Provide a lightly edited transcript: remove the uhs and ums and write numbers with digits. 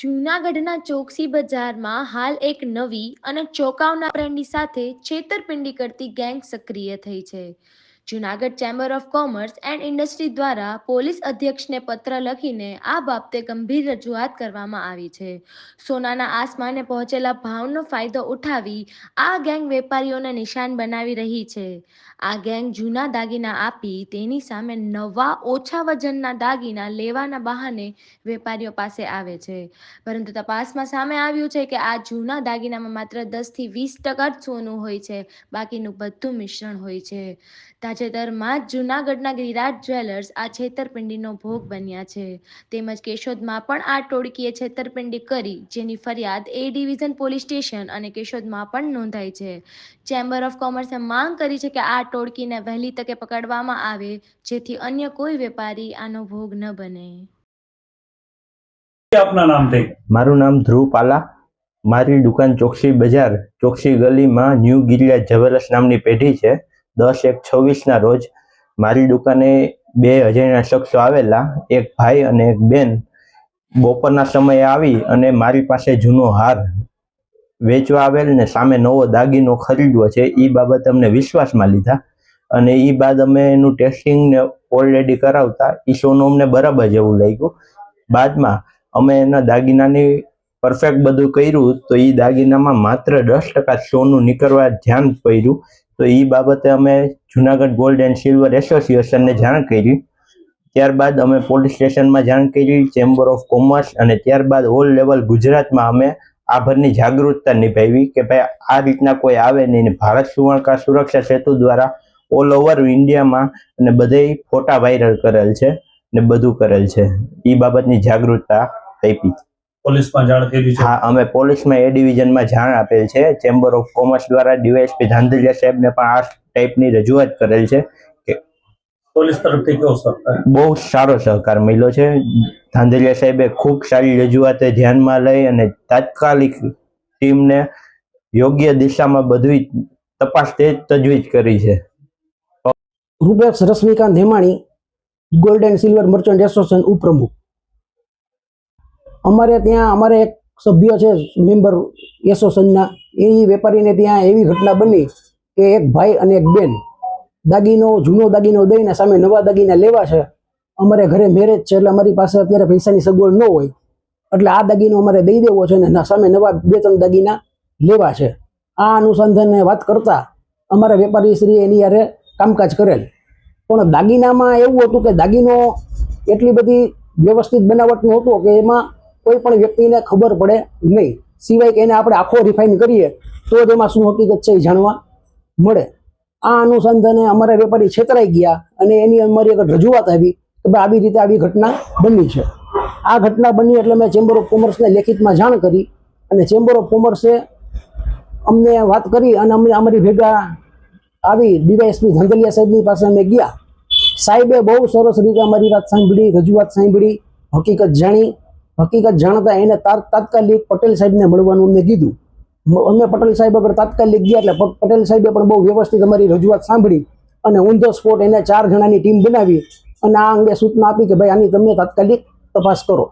જૂનાગઢના ચોકસી બજારમાં હાલ એક નવી અને ચોંકાવનારી ટ્રેન્ડની સાથે છેતરપિંડી કરતી ગેંગ સક્રિય થઈ છે. Junagadh chamber of commerce and industry દ્વારા પોલીસ અધ્યક્ષને પત્ર લખીને આ બાબતે ગંભીર રજૂઆત કરવામાં આવી છે. સોનાના આસમાને પહોંચેલા ભાવનો ફાયદો ઉઠાવી આ ગેંગ વેપારીઓને નિશાન બનાવી રહી છે. આ ગેંગ જૂના દાગીના આપી તેની સામે નવા ઓછા વજનના દાગીના લેવાના બહાને વેપારીઓ પાસે આવે છે. પરંતુ તપાસમાં સામે આવ્યું છે કે આ જૂના દાગીનામાં માત્ર 10 થી 20% જ સોનું હોય છે, બાકીનું બધું મિશ્રણ હોય છે. તાજેતરમાં જ જૂનાગઢના ગિરિરાજ જ્વેલર્સ આ છેતરપિંડીનો ભોગ બન્યા છે. તેમજ કેશોદમાં પણ આ ટોળકીએ છેતરપિંડી કરી, જેની ફરિયાદ એ ડિવિઝન પોલીસ સ્ટેશન અને કેશોદમાં પણ નોંધાઈ છે. ચેમ્બર ઓફ કોમર્સે માંગ કરી છે કે આ ટોળકીને વહેલી તકે પકડવામાં આવે, જેથી અન્ય કોઈ વેપારી આનો ભોગ ન બને. આપના નામ थे? મારું નામ ધ્રુવ પાલા. મારી દુકાન ચોકસી બજાર ચોકસી ગલીમાં ન્યૂ ગિરિરાજ જ્વેલર્સ નામની પેઢી છે. 10/1/26 રોજ મારી દુકાને 2 અજાણ્યા શખ્સો આવેલા, એક ભાઈ અને એક બેન, બપોરના સમયે આવી અને મારી પાસે જૂનો હાર વેચવા આવેલ ને સામે નવો દાગીનો ખરીદવો છે એ બાબતે અમને વિશ્વાસમાં લીધા અને એ બાદ અમે એનું ટેસ્ટિંગ ને ઓલરેડી કરાવતા એ સોનું અમને બરાબર જેવું લાગ્યું. બાદમાં અમે એના દાગીનાની પરફેક્ટ બધું કર્યું તો એ દાગીનામાં માત્ર 10% સોનું નીકળવા ધ્યાન પડ્યું. તો એ બાબતે અમે જુનાગઢ ગોલ્ડ એન્ડ સિલ્વર એસોસિએશનને જાણ કરી. ત્યારબાદ અમે પોલીસ સ્ટેશનમાં જાણ કરી, ચેમ્બર ઓફ કોમર્સ, અને ત્યારબાદ ઓલ લેવલ ગુજરાતમાં અમે આભરની જાગૃતતા નિભાવી કે ભાઈ આ રીતના કોઈ આવે નહીં. ભારત સુવર્ણકાર સુરક્ષા સેતુ દ્વારા ઓલ ઓવર ઇન્ડિયામાં અને બધે ફોટા વાયરલ કરેલ છે ને બધું કરેલ છે. એ બાબતની જાગૃતતા આપી. પોલીસમાં જાણ કરી છે? હા, અમે પોલીસમાં એ ડિવિઝનમાં જાણ આપેલ છે. ચેમ્બર ઓફ કોમર્સ દ્વારા ડીવાયએસપી ધાંધલિયા સાહેબને પણ આ ટાઈપની રજૂઆત કરેલ છે. કે પોલીસ તરફથી કેવો સહકાર? બહુ સારો સહકાર મળ્યો છે. ધાંધલિયા સાહેબે ખૂબ સારી રજૂઆતે ધ્યાનમાં લઈ અને તાત્કાલિક ટીમને યોગ્ય દિશામાં બધી તપાસ તજવીજ કરી છે. Rupesh Rashmikant Hemani, gold and silver merchant association ઉપપ્રમુખ. અમારે ત્યાં અમારે એક સભ્ય છે મેમ્બર એસોસિએશનના, એ વેપારીને ત્યાં એવી ઘટના બની કે એક ભાઈ અને એક બેન જૂનો દાગીનો દઈને સામે નવા દાગીના લેવા છે. અમારે ઘરે મેરેજ છે એટલે અમારી પાસે અત્યારે પૈસાની સગવડ ન હોય, એટલે આ દાગીનો અમારે દઈ દેવો છે ને સામે નવા 2-3 દાગીના લેવા છે. આ અનુસંધાને વાત કરતા અમારા વેપારી શ્રી એની યારે કામકાજ કરેલ, પણ દાગીનામાં એવું હતું કે દાગીનો એટલી બધી વ્યવસ્થિત બનાવટનો હતો કે એમાં કોઈ પણ વ્યક્તિને ખબર પડે નહીં, સિવાય કે એને આપણે આખો રિફાઇન કરીએ તો જ એમાં શું હકીકત છે એ જાણવા મળે. આ અનુસંધાને અમારા વેપારી છેતરાઈ ગયા અને એની અમારી એક રજૂઆત આવી કે ભાઈ આવી રીતે આવી ઘટના બની છે. આ ઘટના બની એટલે મેં ચેમ્બર ઓફ કોમર્સને લેખિતમાં જાણ કરી અને ચેમ્બર ઓફ કોમર્સે અમને વાત કરી અને અમને અમારી ભેગા આવી ડીવાયએસપી ધાંધલિયા સાહેબની પાસે અમે ગયા. સાહેબે બહુ સરસ રીતે અમારી વાત સાંભળી, રજૂઆત સાંભળી, હકીકત જાણી. હકીકત જાણતા એને તાત્કાલિક પટેલ સાહેબને મળવાનું અમને કીધું. અમે પટેલ સાહેબ આગળ તાત્કાલિક ગયા એટલે પટેલ સાહેબે પણ બહુ વ્યવસ્થિત અમારી રજૂઆત સાંભળી અને ઓન ધ સ્પોટ એને 4 જણાની ટીમ બનાવી અને આ અંગે સૂચના આપી કે ભાઈ આની તમે તાત્કાલિક તપાસ કરો.